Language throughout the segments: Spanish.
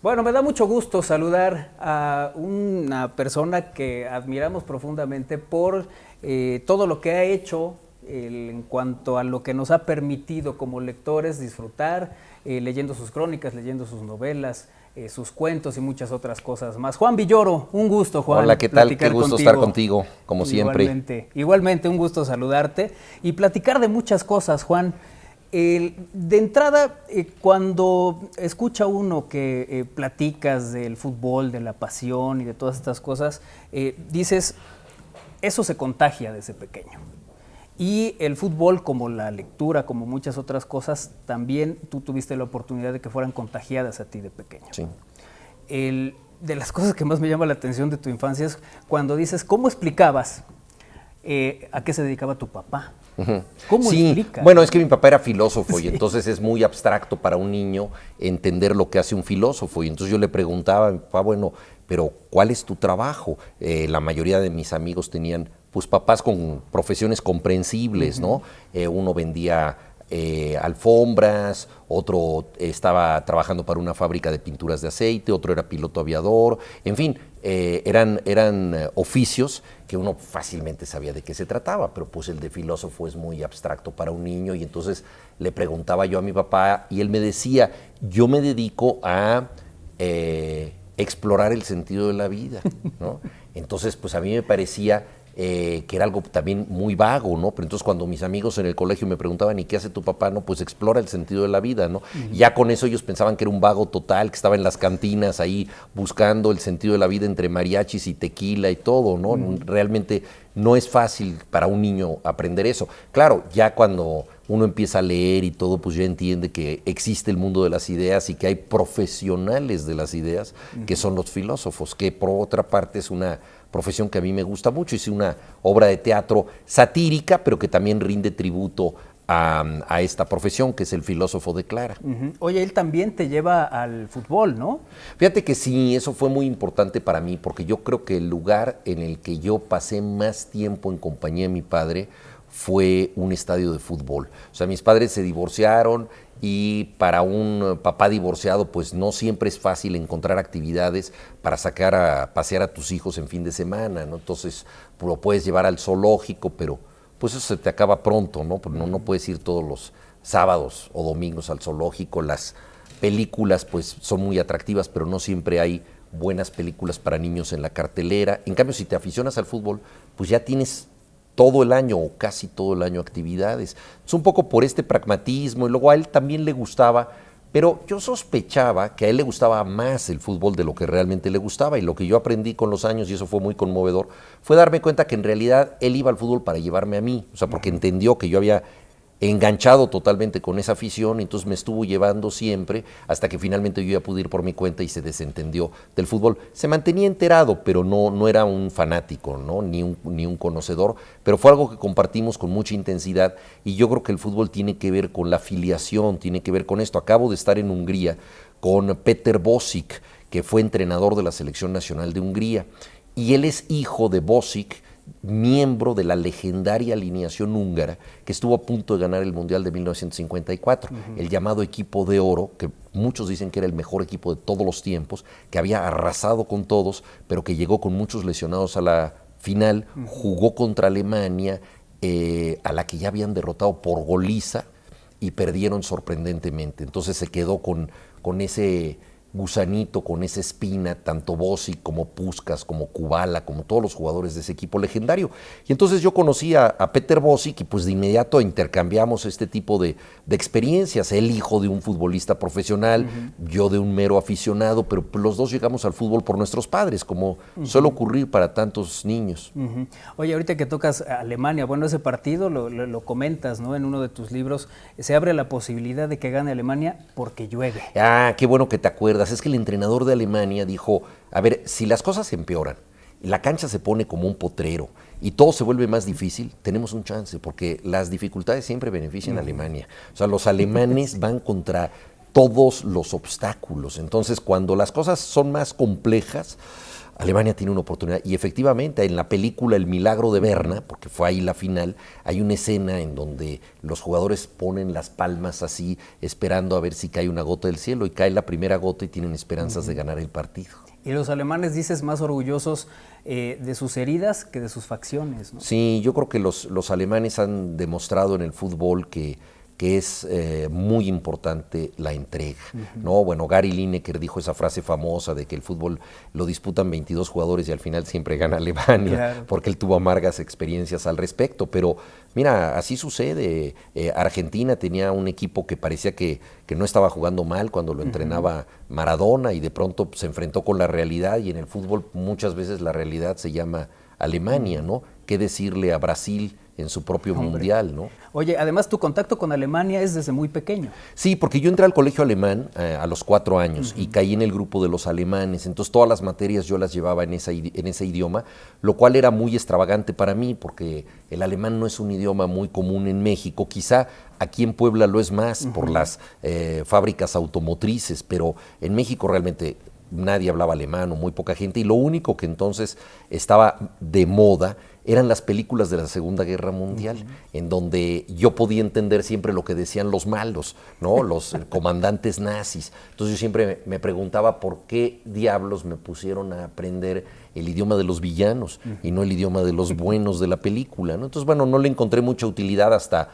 Bueno, me da mucho gusto saludar a una persona que admiramos profundamente por todo lo que ha hecho en cuanto a lo que nos ha permitido como lectores disfrutar, leyendo sus crónicas, leyendo sus novelas, sus cuentos y muchas otras cosas más. Juan Villoro, un gusto, Juan. Hola, ¿qué tal? Qué gusto estar contigo, como siempre. Igualmente, un gusto saludarte y platicar de muchas cosas, Juan. De entrada, cuando escucha uno que platicas del fútbol, de la pasión y de todas estas cosas, dices, eso se contagia desde pequeño. Y el fútbol, como la lectura, como muchas otras cosas, también tú tuviste la oportunidad de que fueran contagiadas a ti de pequeño. Sí. De las cosas que más me llama la atención de tu infancia es cuando dices, ¿cómo explicabas a qué se dedicaba tu papá? ¿Cómo explica? Bueno, es que mi papá era filósofo y entonces es muy abstracto para un niño entender lo que hace un filósofo. Y entonces yo le preguntaba a mi papá, bueno, pero ¿cuál es tu trabajo? La mayoría de mis amigos tenían pues papás con profesiones comprensibles, ¿no? Uno vendía alfombras, otro estaba trabajando para una fábrica de pinturas de aceite, otro era piloto aviador, en fin, eran oficios que uno fácilmente sabía de qué se trataba, pero pues el de filósofo es muy abstracto para un niño y entonces le preguntaba yo a mi papá y él me decía, yo me dedico a explorar el sentido de la vida, ¿no? Entonces pues a mí me parecía que era algo también muy vago, ¿no? Pero entonces cuando mis amigos en el colegio me preguntaban, ¿y qué hace tu papá? No, pues explora el sentido de la vida, ¿no? Y ya con eso ellos pensaban que era un vago total, que estaba en las cantinas ahí buscando el sentido de la vida entre mariachis y tequila y todo, ¿no? Realmente no es fácil para un niño aprender eso. Claro, ya cuando uno empieza a leer y todo, pues ya entiende que existe el mundo de las ideas y que hay profesionales de las ideas, que son los filósofos, que por otra parte es una profesión que a mí me gusta mucho. Hice una obra de teatro satírica, pero que también rinde tributo a esta profesión, que es el filósofo de Clara. Oye, él también te lleva al fútbol, ¿no? Fíjate que sí, eso fue muy importante para mí, porque yo creo que el lugar en el que yo pasé más tiempo en compañía de mi padre fue un estadio de fútbol. O sea, mis padres se divorciaron y para un papá divorciado pues no siempre es fácil encontrar actividades para sacar a pasear a tus hijos en fin de semana, ¿no? Entonces lo puedes llevar al zoológico, pero pues eso se te acaba pronto, ¿no? Porque no puedes ir todos los sábados o domingos al zoológico. Las películas pues son muy atractivas, pero no siempre hay buenas películas para niños en la cartelera. En cambio, si te aficionas al fútbol, pues ya tienes todo el año o casi todo el año actividades. Es un poco por este pragmatismo y luego a él también le gustaba, pero yo sospechaba que a él le gustaba más el fútbol de lo que realmente le gustaba y lo que yo aprendí con los años, y eso fue muy conmovedor, fue darme cuenta que en realidad él iba al fútbol para llevarme a mí, o sea, porque entendió que yo había enganchado totalmente con esa afición, entonces me estuvo llevando siempre hasta que finalmente yo ya pude ir por mi cuenta y se desentendió del fútbol. Se mantenía enterado, pero no era un fanático, ¿no? ni un conocedor, pero fue algo que compartimos con mucha intensidad y yo creo que el fútbol tiene que ver con la filiación, tiene que ver con esto. Acabo de estar en Hungría con Peter Bošić, que fue entrenador de la selección nacional de Hungría, y él es hijo de Bošić, miembro de la legendaria alineación húngara que estuvo a punto de ganar el Mundial de 1954, el llamado equipo de oro, que muchos dicen que era el mejor equipo de todos los tiempos, que había arrasado con todos, pero que llegó con muchos lesionados a la final, jugó contra Alemania, a la que ya habían derrotado por goliza y perdieron sorprendentemente. Entonces se quedó con ese gusanito, con esa espina, tanto Bošić como Puskás, como Kubala, como todos los jugadores de ese equipo legendario. Y entonces yo conocí a Peter Bošić y pues de inmediato intercambiamos este tipo de experiencias. Él hijo de un futbolista profesional, yo de un mero aficionado, pero los dos llegamos al fútbol por nuestros padres, como suele ocurrir para tantos niños. Oye, ahorita que tocas Alemania, bueno, ese partido lo comentas, ¿no? En uno de tus libros, se abre la posibilidad de que gane Alemania porque llueve. Ah, qué bueno que te acuerdas. Es que el entrenador de Alemania dijo, a ver, si las cosas empeoran, la cancha se pone como un potrero y todo se vuelve más difícil, tenemos un chance, porque las dificultades siempre benefician a Alemania. O sea, los alemanes van contra todos los obstáculos. Entonces, cuando las cosas son más complejas, Alemania tiene una oportunidad. Y efectivamente, en la película El Milagro de Berna, porque fue ahí la final, hay una escena en donde los jugadores ponen las palmas así, esperando a ver si cae una gota del cielo, y cae la primera gota y tienen esperanzas de ganar el partido. Y los alemanes, dices, más orgullosos de sus heridas que de sus facciones, ¿no? Sí, yo creo que los alemanes han demostrado en el fútbol que es muy importante la entrega, ¿no? Bueno, Gary Lineker dijo esa frase famosa de que el fútbol lo disputan 22 jugadores y al final siempre gana Alemania, claro, porque él tuvo amargas experiencias al respecto, pero mira, así sucede. Argentina tenía un equipo que parecía que no estaba jugando mal cuando lo entrenaba Maradona, y de pronto se enfrentó con la realidad, y en el fútbol muchas veces la realidad se llama Alemania, ¿no? ¿Qué decirle a Brasil en su propio mundial, ¿no? Oye, además tu contacto con Alemania es desde muy pequeño. Sí, porque yo entré al colegio alemán a los 4 años y caí en el grupo de los alemanes, entonces todas las materias yo las llevaba en ese idioma, lo cual era muy extravagante para mí, porque el alemán no es un idioma muy común en México, quizá aquí en Puebla lo es más por las fábricas automotrices, pero en México realmente nadie hablaba alemán o muy poca gente, y lo único que entonces estaba de moda eran las películas de la Segunda Guerra Mundial, en donde yo podía entender siempre lo que decían los malos, ¿no? Los comandantes nazis. Entonces yo siempre me preguntaba por qué diablos me pusieron a aprender el idioma de los villanos y no el idioma de los buenos de la película, ¿no? Entonces, bueno, no le encontré mucha utilidad hasta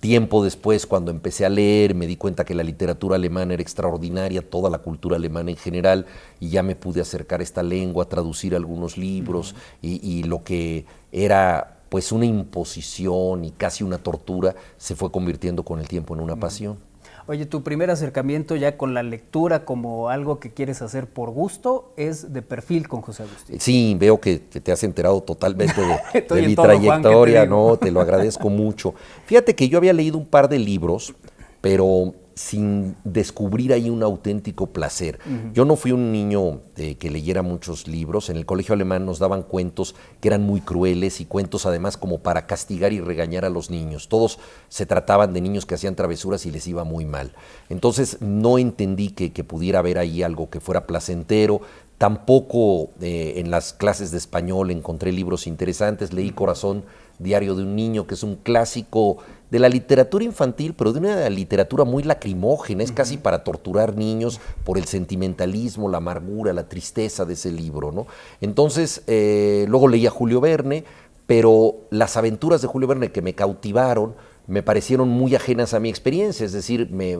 tiempo después, cuando empecé a leer, me di cuenta que la literatura alemana era extraordinaria, toda la cultura alemana en general, y ya me pude acercar a esta lengua, traducir algunos libros, y lo que era pues una imposición y casi una tortura se fue convirtiendo con el tiempo en una pasión. Oye, tu primer acercamiento ya con la lectura como algo que quieres hacer por gusto es De Perfil con José Agustín. Sí, veo que te has enterado totalmente de mi trayectoria, Juan, ¿no? Te lo agradezco mucho. Fíjate que yo había leído un par de libros, pero sin descubrir ahí un auténtico placer. Yo no fui un niño que leyera muchos libros. En el colegio alemán nos daban cuentos que eran muy crueles, y cuentos además como para castigar y regañar a los niños. Todos se trataban de niños que hacían travesuras y les iba muy mal. Entonces no entendí que pudiera haber ahí algo que fuera placentero. Tampoco en las clases de español encontré libros interesantes. Leí Corazón, Diario de un Niño, que es un clásico de la literatura infantil, pero de una literatura muy lacrimógena, es casi para torturar niños por el sentimentalismo, la amargura, la tristeza de ese libro, ¿no? Entonces, luego leí a Julio Verne, pero las aventuras de Julio Verne que me cautivaron me parecieron muy ajenas a mi experiencia, es decir, me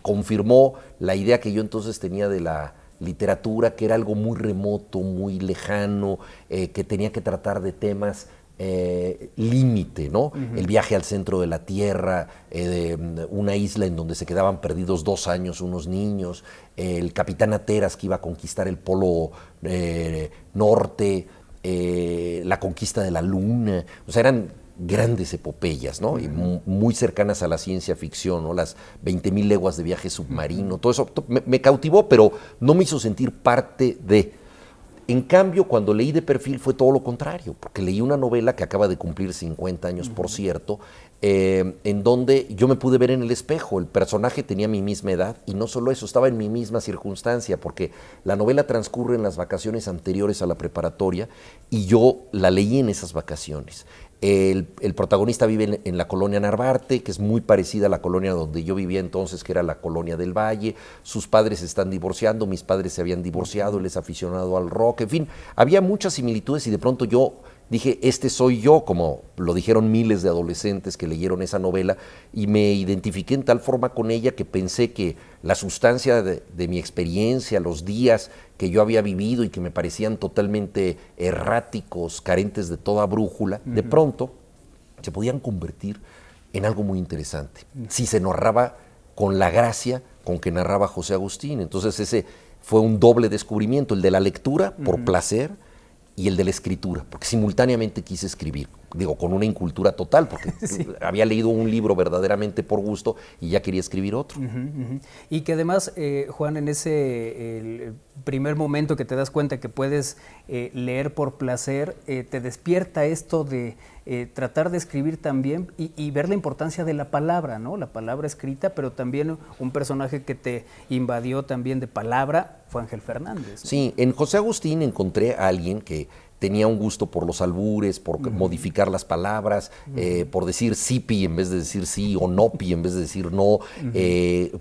confirmó la idea que yo entonces tenía de la literatura, que era algo muy remoto, muy lejano, que tenía que tratar de temas límite, ¿no? El viaje al centro de la Tierra, una isla en donde se quedaban perdidos 2 años unos niños, el capitán Ateras que iba a conquistar el polo norte, la conquista de la luna, o sea, eran grandes epopeyas, ¿no? Y muy cercanas a la ciencia ficción, ¿no? Las 20,000 leguas de viaje submarino, todo eso me cautivó, pero no me hizo sentir parte de. En cambio, cuando leí De Perfil fue todo lo contrario, porque leí una novela que acaba de cumplir 50 años, por cierto, en donde yo me pude ver en el espejo. El personaje tenía mi misma edad, y no solo eso, estaba en mi misma circunstancia, porque la novela transcurre en las vacaciones anteriores a la preparatoria, y yo la leí en esas vacaciones. El protagonista vive en la colonia Narvarte, que es muy parecida a la colonia donde yo vivía entonces, que era la colonia del Valle. Sus padres se están divorciando, mis padres se habían divorciado, él es aficionado al rock, en fin, había muchas similitudes, y de pronto yo dije, este soy yo, como lo dijeron miles de adolescentes que leyeron esa novela, y me identifiqué en tal forma con ella que pensé que la sustancia de mi experiencia, los días que yo había vivido y que me parecían totalmente erráticos, carentes de toda brújula, de pronto se podían convertir en algo muy interesante, si se narraba con la gracia con que narraba José Agustín. Entonces ese fue un doble descubrimiento, el de la lectura por placer y el de la escritura, porque simultáneamente quise escribir. digo, con una incultura total, porque sí. había leído un libro verdaderamente por gusto y ya quería escribir otro. Y que además, Juan, en ese el primer momento que te das cuenta que puedes leer por placer, te despierta esto de tratar de escribir también y ver la importancia de la palabra, ¿no? La palabra escrita, pero también un personaje que te invadió también de palabra fue Ángel Fernández, ¿no? Sí, en José Agustín encontré a alguien que tenía un gusto por los albures, por modificar las palabras, por decir sipi en vez de decir sí, o nopi en vez de decir no,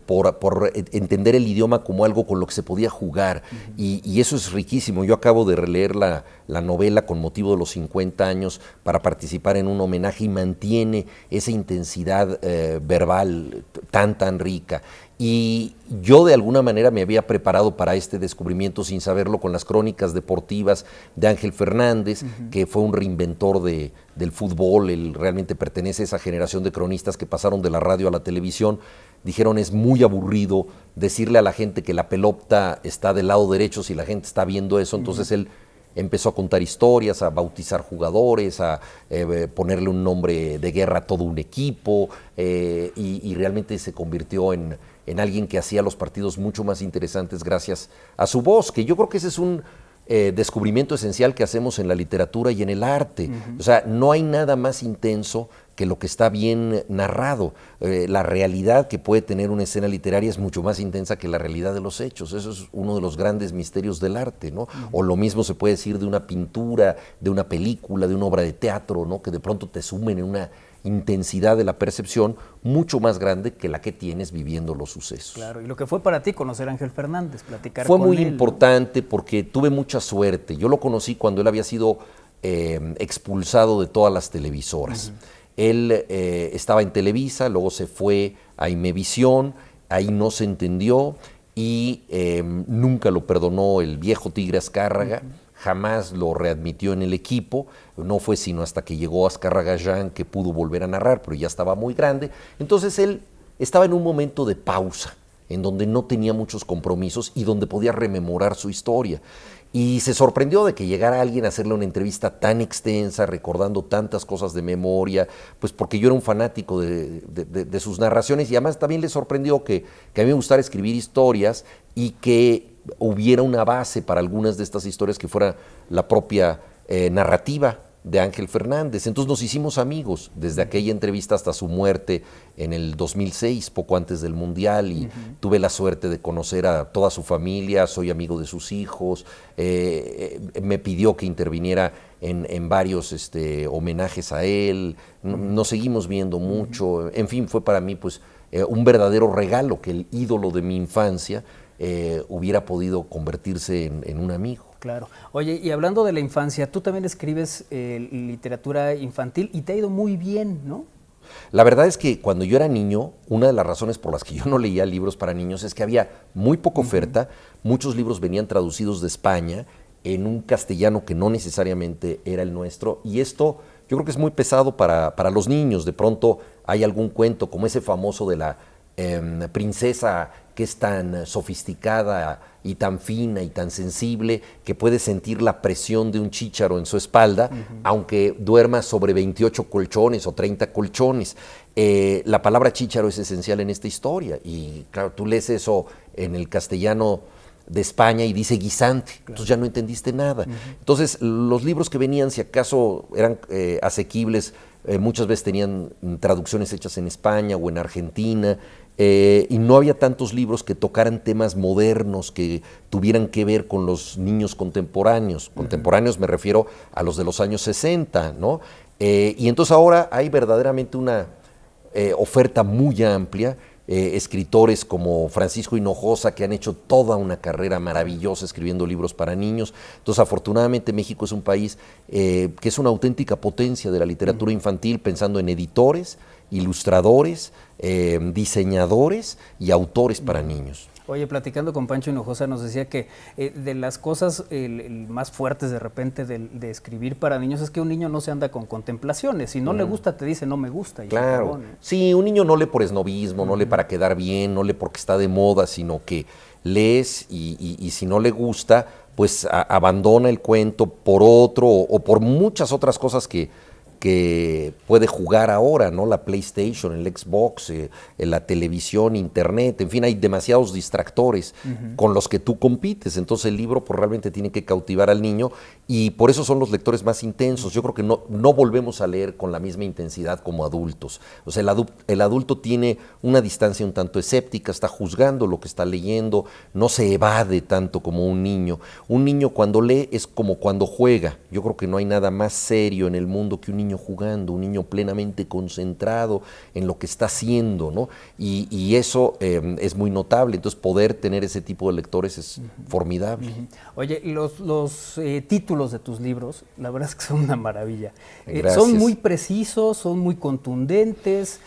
por entender el idioma como algo con lo que se podía jugar. Y eso es riquísimo. Yo acabo de releer la novela con motivo de los 50 años para participar en un homenaje y mantiene esa intensidad verbal tan rica. Y yo de alguna manera me había preparado para este descubrimiento sin saberlo con las crónicas deportivas de Ángel Fernández, que fue un reinventor del fútbol. Él realmente pertenece a esa generación de cronistas que pasaron de la radio a la televisión. Dijeron, es muy aburrido decirle a la gente que la pelota está del lado derecho si la gente está viendo eso. Entonces él empezó a contar historias, a bautizar jugadores, a ponerle un nombre de guerra a todo un equipo, y realmente se convirtió en alguien que hacía los partidos mucho más interesantes gracias a su voz, que yo creo que ese es un descubrimiento esencial que hacemos en la literatura y en el arte. O sea, no hay nada más intenso que lo que está bien narrado. La realidad que puede tener una escena literaria es mucho más intensa que la realidad de los hechos. Eso es uno de los grandes misterios del arte, ¿no? O lo mismo se puede decir de una pintura, de una película, de una obra de teatro, ¿no? Que de pronto te sumen en una intensidad de la percepción mucho más grande que la que tienes viviendo los sucesos. Claro, y lo que fue para ti conocer a Ángel Fernández, platicar fue con muy él, importante, ¿no? Porque tuve mucha suerte. Yo lo conocí cuando él había sido expulsado de todas las televisoras. Él estaba en Televisa, luego se fue a Imevisión, ahí no se entendió y nunca lo perdonó el viejo Tigre Azcárraga. Jamás lo readmitió en el equipo, no fue sino hasta que llegó Azcárraga Gallán que pudo volver a narrar, pero ya estaba muy grande. Entonces él estaba en un momento de pausa, en donde no tenía muchos compromisos y donde podía rememorar su historia. Y se sorprendió de que llegara alguien a hacerle una entrevista tan extensa, recordando tantas cosas de memoria, pues porque yo era un fanático de sus narraciones, y además también le sorprendió que a mí me gustara escribir historias y que hubiera una base para algunas de estas historias que fuera la propia narrativa de Ángel Fernández. Entonces nos hicimos amigos desde aquella entrevista hasta su muerte en el 2006, poco antes del Mundial, y tuve la suerte de conocer a toda su familia, soy amigo de sus hijos, me pidió que interviniera en varios homenajes a él, nos seguimos viendo mucho, en fin, fue para mí pues un verdadero regalo que el ídolo de mi infancia hubiera podido convertirse en un amigo. Claro. Oye, y hablando de la infancia, tú también escribes literatura infantil y te ha ido muy bien, ¿no? La verdad es que cuando yo era niño, una de las razones por las que yo no leía libros para niños es que había muy poca oferta, muchos libros venían traducidos de España en un castellano que no necesariamente era el nuestro, y esto yo creo que es muy pesado para los niños. De pronto hay algún cuento como ese famoso de la princesa que es tan sofisticada y tan fina y tan sensible que puede sentir la presión de un chícharo en su espalda, aunque duerma sobre 28 colchones o 30 colchones. La palabra chícharo es esencial en esta historia, y claro, tú lees eso en el castellano de España y dice guisante, entonces ya no entendiste nada. Entonces los libros que venían, si acaso eran asequibles, muchas veces tenían traducciones hechas en España o en Argentina, y no había tantos libros que tocaran temas modernos que tuvieran que ver con los niños contemporáneos. Contemporáneos me refiero a los de los años 60, ¿no? Y entonces ahora hay verdaderamente una oferta muy amplia, escritores como Francisco Hinojosa, que han hecho toda una carrera maravillosa escribiendo libros para niños. Entonces, afortunadamente, México es un país que es una auténtica potencia de la literatura infantil, pensando en editores, ilustradores, diseñadores y autores para niños. Oye, platicando con Pancho Hinojosa nos decía que de las cosas más fuertes de repente de escribir para niños es que un niño no se anda con contemplaciones. Si no le gusta, te dice no me gusta. Y claro, sí, un niño no lee por esnovismo, no lee para quedar bien, no lee porque está de moda, sino que lees y si no le gusta, pues abandona el cuento por otro o por muchas otras cosas que que puede jugar ahora, ¿no? La PlayStation, el Xbox, la televisión, internet, en fin, hay demasiados distractores con los que tú compites. Entonces el libro pues, realmente tiene que cautivar al niño y por eso son los lectores más intensos. Yo creo que no volvemos a leer con la misma intensidad como adultos. O sea, el adulto tiene una distancia un tanto escéptica, está juzgando lo que está leyendo, no se evade tanto como un niño. Un niño cuando lee es como cuando juega. Yo creo que no hay nada más serio en el mundo que un niño jugando, un niño plenamente concentrado en lo que está haciendo, ¿no? Y eso es muy notable. Entonces poder tener ese tipo de lectores es formidable. Oye, los títulos de tus libros, la verdad es que son una maravilla. Gracias. Son muy precisos, son muy contundentes.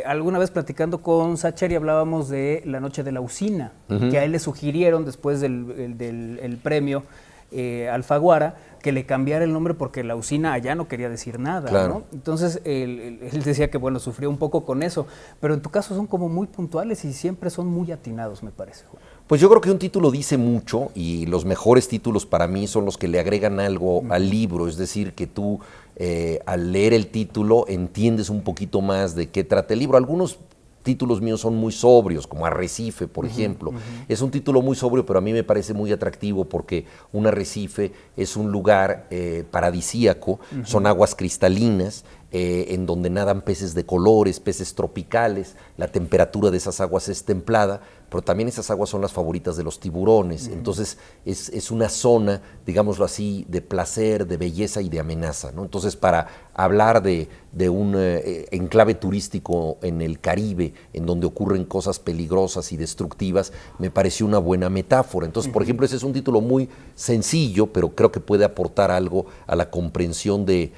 Alguna vez platicando con Sacheri hablábamos de La noche de la usina, que a él le sugirieron después del premio Alfaguara que le cambiara el nombre porque la usina allá no quería decir nada, claro. ¿no? Entonces él decía que bueno, sufrió un poco con eso, pero en tu caso son como muy puntuales y siempre son muy atinados, me parece, Juan. Pues yo creo que un título dice mucho y los mejores títulos para mí son los que le agregan algo al libro, es decir, que tú al leer el título entiendes un poquito más de qué trata el libro. Algunos títulos míos son muy sobrios, como Arrecife, por ejemplo. Es un título muy sobrio, pero a mí me parece muy atractivo porque un arrecife es un lugar paradisíaco, son aguas cristalinas, en donde nadan peces de colores, peces tropicales, la temperatura de esas aguas es templada, pero también esas aguas son las favoritas de los tiburones. Entonces es una zona, digámoslo así, de placer, de belleza y de amenaza, ¿no? Entonces para hablar de un enclave turístico en el Caribe, en donde ocurren cosas peligrosas y destructivas, me pareció una buena metáfora. Entonces, por ejemplo, ese es un título muy sencillo, pero creo que puede aportar algo a la comprensión del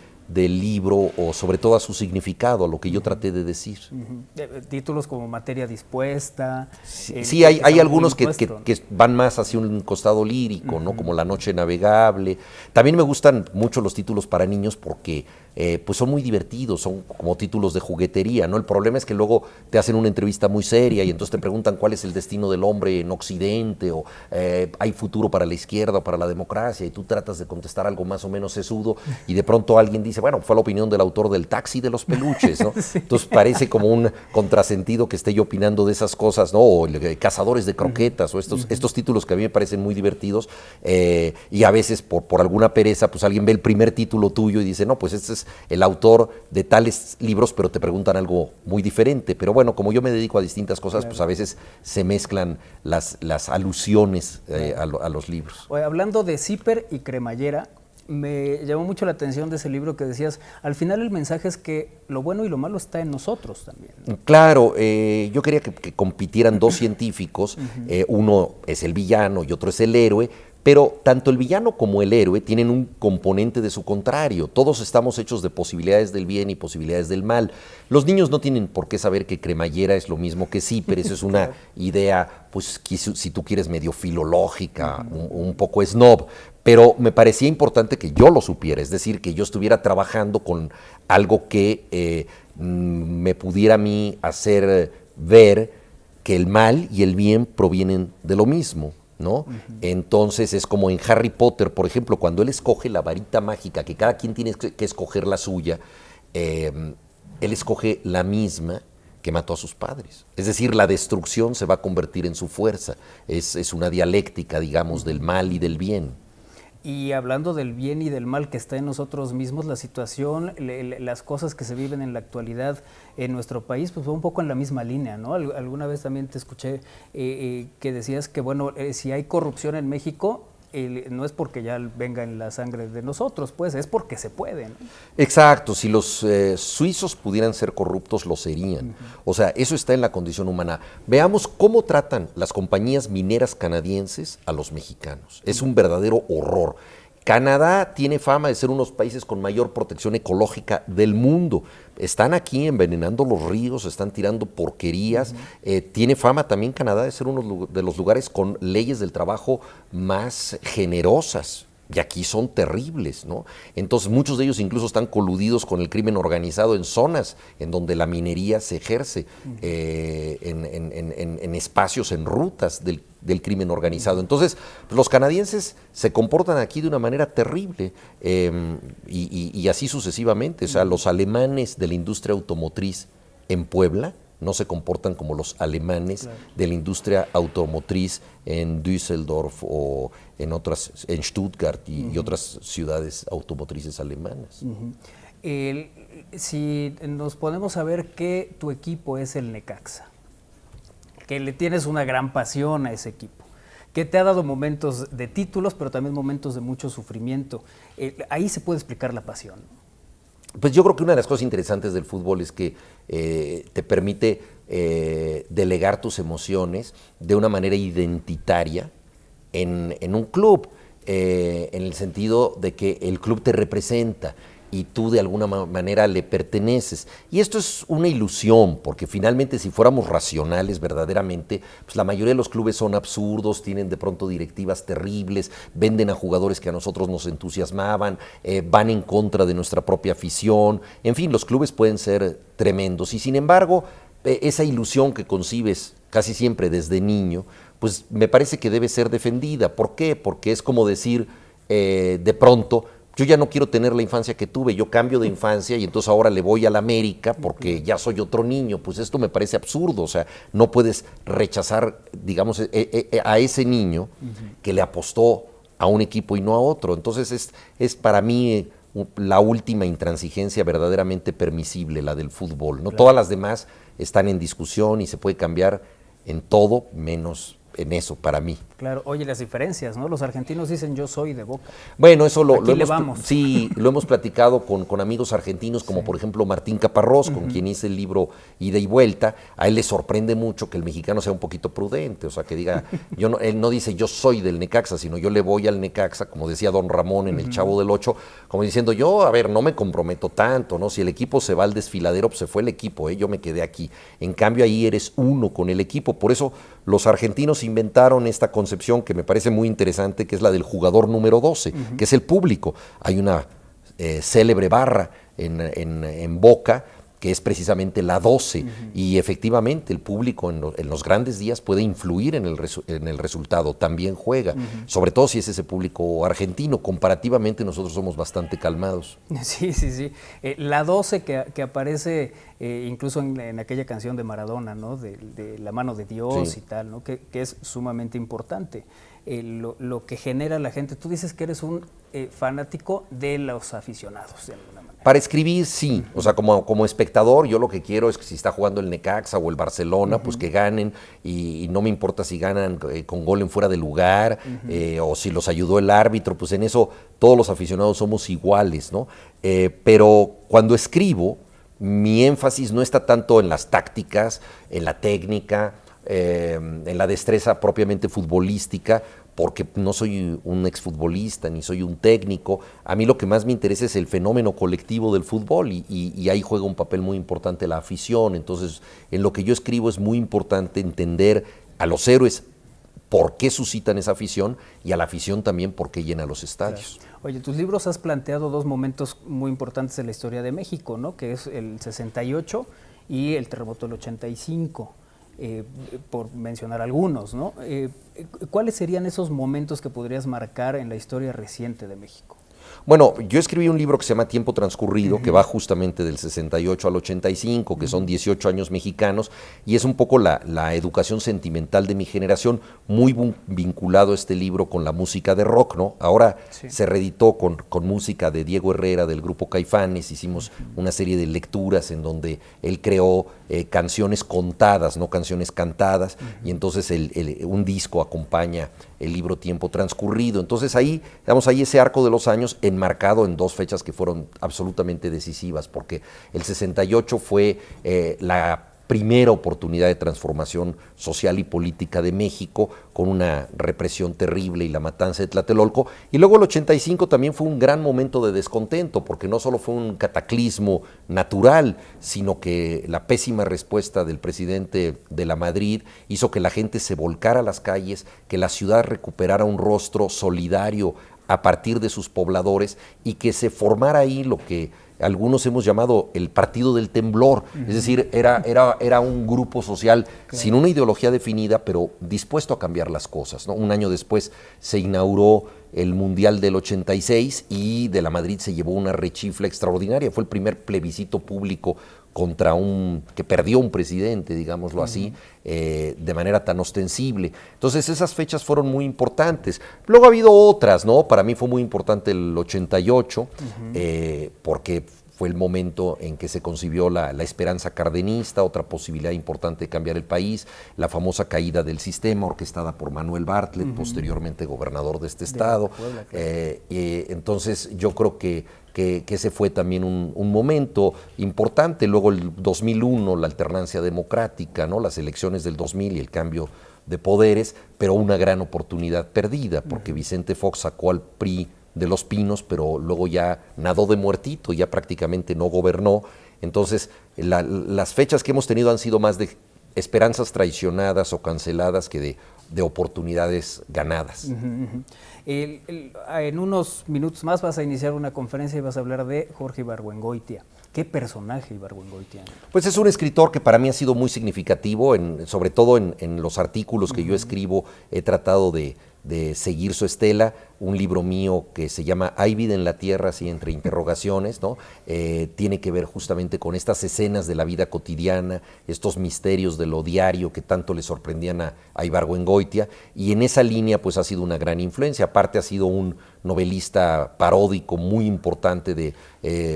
libro o sobre todo a su significado, a lo que yo traté de decir. Títulos como Materia Dispuesta. Sí, hay algunos que van más hacia un costado lírico, ¿no? Como La Noche Navegable. También me gustan mucho los títulos para niños porque pues son muy divertidos, son como títulos de juguetería, ¿no? El problema es que luego te hacen una entrevista muy seria y entonces te preguntan cuál es el destino del hombre en Occidente o hay futuro para la izquierda o para la democracia y tú tratas de contestar algo más o menos sesudo y de pronto alguien dice, bueno, fue la opinión del autor del Taxi de los peluches, ¿no? Sí. Entonces parece como un contrasentido que esté yo opinando de esas cosas, ¿no? O Cazadores de croquetas o estos títulos que a mí me parecen muy divertidos y a veces por alguna pereza, pues alguien ve el primer título tuyo y dice, no, pues este es el autor de tales libros, pero te preguntan algo muy diferente. Pero bueno, como yo me dedico a distintas cosas, claro, pues a veces se mezclan las alusiones a los libros. Oye, hablando de Zipper y Cremallera, me llamó mucho la atención de ese libro que decías, al final el mensaje es que lo bueno y lo malo está en nosotros también, ¿no? Claro, yo quería que compitieran dos científicos, uno es el villano y otro es el héroe, pero tanto el villano como el héroe tienen un componente de su contrario. Todos estamos hechos de posibilidades del bien y posibilidades del mal. Los niños no tienen por qué saber que Cremallera es lo mismo que Zipper. Eso es una idea, pues, si tú quieres, medio filológica, un poco snob. Pero me parecía importante que yo lo supiera, es decir, que yo estuviera trabajando con algo que me pudiera a mí hacer ver que el mal y el bien provienen de lo mismo, ¿no? Entonces es como en Harry Potter, por ejemplo, cuando él escoge la varita mágica, que cada quien tiene que escoger la suya, él escoge la misma que mató a sus padres. Es decir, la destrucción se va a convertir en su fuerza. Es una dialéctica, digamos, del mal y del bien. Y hablando del bien y del mal que está en nosotros mismos, la situación, las cosas que se viven en la actualidad en nuestro país, pues va un poco en la misma línea, ¿no? Alguna vez también te escuché que decías que, bueno, si hay corrupción en México, no es porque ya venga en la sangre de nosotros, pues es porque se puede, ¿no? Exacto, si los suizos pudieran ser corruptos, lo serían. O sea, eso está en la condición humana. Veamos cómo tratan las compañías mineras canadienses a los mexicanos. Es un verdadero horror. Canadá tiene fama de ser uno de los países con mayor protección ecológica del mundo. Están aquí envenenando los ríos, están tirando porquerías. Tiene fama también Canadá de ser uno de los lugares con leyes del trabajo más generosas. y aquí son terribles, ¿no? Entonces muchos de ellos incluso están coludidos con el crimen organizado en zonas en donde la minería se ejerce, en espacios, en rutas del crimen organizado. Entonces, pues, los canadienses se comportan aquí de una manera terrible, y así sucesivamente. O sea, los alemanes de la industria automotriz en Puebla no se comportan como los alemanes de la industria automotriz en Düsseldorf o en Stuttgart y otras ciudades automotrices alemanas. Si nos podemos saber que tu equipo es el Necaxa, que le tienes una gran pasión a ese equipo, que te ha dado momentos de títulos, pero también momentos de mucho sufrimiento, ahí se puede explicar la pasión. Pues yo creo que una de las cosas interesantes del fútbol es que te permite delegar tus emociones de una manera identitaria en un club, en el sentido de que el club te representa y tú de alguna manera le perteneces. Y esto es una ilusión, porque finalmente si fuéramos racionales verdaderamente, pues la mayoría de los clubes son absurdos, tienen de pronto directivas terribles, venden a jugadores que a nosotros nos entusiasmaban, van en contra de nuestra propia afición. En fin, los clubes pueden ser tremendos y sin embargo, esa ilusión que concibes casi siempre desde niño, pues me parece que debe ser defendida. ¿Por qué? Porque es como decir, de pronto, yo ya no quiero tener la infancia que tuve, yo cambio de infancia y entonces ahora le voy a la América porque ya soy otro niño. Pues esto me parece absurdo, o sea, no puedes rechazar, digamos, a ese niño que le apostó a un equipo y no a otro. Entonces es para mí la última intransigencia verdaderamente permisible, la del fútbol, ¿no? Claro. Todas las demás están en discusión y se puede cambiar en todo menos en eso, para mí. Claro, oye, las diferencias, ¿no? Los argentinos dicen yo soy de Boca. Bueno, eso lo hemos platicado con amigos argentinos, como por ejemplo Martín Caparrós, con quien hice el libro Ida y Vuelta. A él le sorprende mucho que el mexicano sea un poquito prudente, o sea, que diga, él no dice yo soy del Necaxa, sino yo le voy al Necaxa, como decía Don Ramón en El Chavo del Ocho, como diciendo yo, a ver, no me comprometo tanto, ¿no? Si el equipo se va al desfiladero, pues se fue el equipo, yo me quedé aquí. En cambio, ahí eres uno con el equipo. Por eso los argentinos inventaron esta concepción que me parece muy interesante, que es la del jugador número 12, que es el público. Hay una célebre barra en Boca, que es precisamente la 12, y efectivamente el público en los grandes días puede influir en el resultado, también juega, sobre todo si es ese público argentino. Comparativamente nosotros somos bastante calmados. Sí. La 12 que aparece incluso en aquella canción de Maradona, ¿no? De la mano de Dios y tal, ¿no? Que es sumamente importante. Lo que genera la gente. Tú dices que eres un fanático de los aficionados, de alguna manera. Para escribir, sí. O sea, como espectador, yo lo que quiero es que si está jugando el Necaxa o el Barcelona, pues que ganen, y no me importa si ganan con gol en fuera de lugar, o si los ayudó el árbitro, pues en eso todos los aficionados somos iguales, ¿no? Pero cuando escribo, mi énfasis no está tanto en las tácticas, en la técnica, en la destreza propiamente futbolística, porque no soy un exfutbolista ni soy un técnico. A mí lo que más me interesa es el fenómeno colectivo del fútbol y ahí juega un papel muy importante la afición. Entonces, en lo que yo escribo es muy importante entender a los héroes por qué suscitan esa afición y a la afición también por qué llena los estadios. Claro. Oye, tus libros has planteado dos momentos muy importantes en la historia de México, ¿no? Que es el 68 y el terremoto del 85. Por mencionar algunos, ¿no? ¿Cuáles serían esos momentos que podrías marcar en la historia reciente de México? Bueno, yo escribí un libro que se llama Tiempo Transcurrido, que va justamente del 68 al 85, que son 18 años mexicanos, y es un poco la educación sentimental de mi generación, muy vinculado este libro con la música de rock, ¿no? Ahora se reeditó con música de Diego Herrera, del grupo Caifanes. Hicimos una serie de lecturas en donde él creó canciones contadas, no canciones cantadas, y entonces un disco acompaña el libro Tiempo Transcurrido. Entonces ahí ese arco de los años enmarcado en dos fechas que fueron absolutamente decisivas, porque el 68 fue la primera oportunidad de transformación social y política de México, con una represión terrible y la matanza de Tlatelolco, y luego el 85 también fue un gran momento de descontento, porque no solo fue un cataclismo natural, sino que la pésima respuesta del presidente de la Madrid hizo que la gente se volcara a las calles, que la ciudad recuperara un rostro solidario a partir de sus pobladores y que se formara ahí lo que algunos hemos llamado el partido del temblor, es decir, era un grupo social sin una ideología definida, pero dispuesto a cambiar las cosas, ¿no? Un año después se inauguró el Mundial del 86 y de la Madrid se llevó una rechifla extraordinaria, fue el primer plebiscito público contra que perdió un presidente, digámoslo así, de manera tan ostensible. Entonces esas fechas fueron muy importantes. Luego ha habido otras, ¿no? Para mí fue muy importante el 88, porque fue el momento en que se concibió la esperanza cardenista, otra posibilidad importante de cambiar el país, la famosa caída del sistema orquestada por Manuel Bartlett, posteriormente gobernador de este estado. Puebla, claro. Entonces yo creo que ese fue también un momento importante. Luego el 2001, la alternancia democrática, ¿no? Las elecciones del 2000 y el cambio de poderes, pero una gran oportunidad perdida, porque Vicente Fox sacó al PRI de Los Pinos, pero luego ya nadó de muertito, ya prácticamente no gobernó. Entonces, las fechas que hemos tenido han sido más de esperanzas traicionadas o canceladas que de oportunidades ganadas. En unos minutos más vas a iniciar una conferencia y vas a hablar de Jorge Ibargüengoitia. ¿Qué personaje Ibargüengoitia? Pues es un escritor que para mí ha sido muy significativo, sobre todo en los artículos que yo escribo, he tratado de seguir su estela. Un libro mío que se llama Hay vida en la tierra, así entre interrogaciones, ¿no? Tiene que ver justamente con estas escenas de la vida cotidiana, estos misterios de lo diario que tanto le sorprendían a Ibargüengoitia, y en esa línea pues ha sido una gran influencia. Aparte ha sido un novelista paródico muy importante de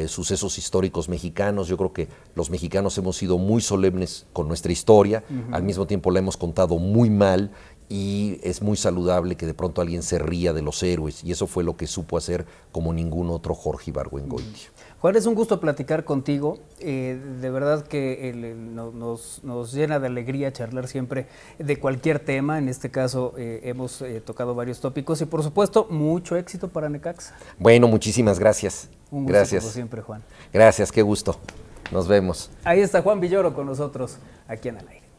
sucesos históricos mexicanos. Yo creo que los mexicanos hemos sido muy solemnes con nuestra historia, al mismo tiempo la hemos contado muy mal, y es muy saludable que de pronto alguien se ría de los héroes, y eso fue lo que supo hacer como ningún otro Jorge Ibargüengoitia. Juan, es un gusto platicar contigo, de verdad que nos llena de alegría charlar siempre de cualquier tema. En este caso hemos tocado varios tópicos y por supuesto mucho éxito para Necaxa. Bueno, muchísimas gracias. Un gusto Gracias. como siempre, Juan. Gracias, qué gusto. Nos vemos. Ahí está Juan Villoro con nosotros aquí en Al Aire.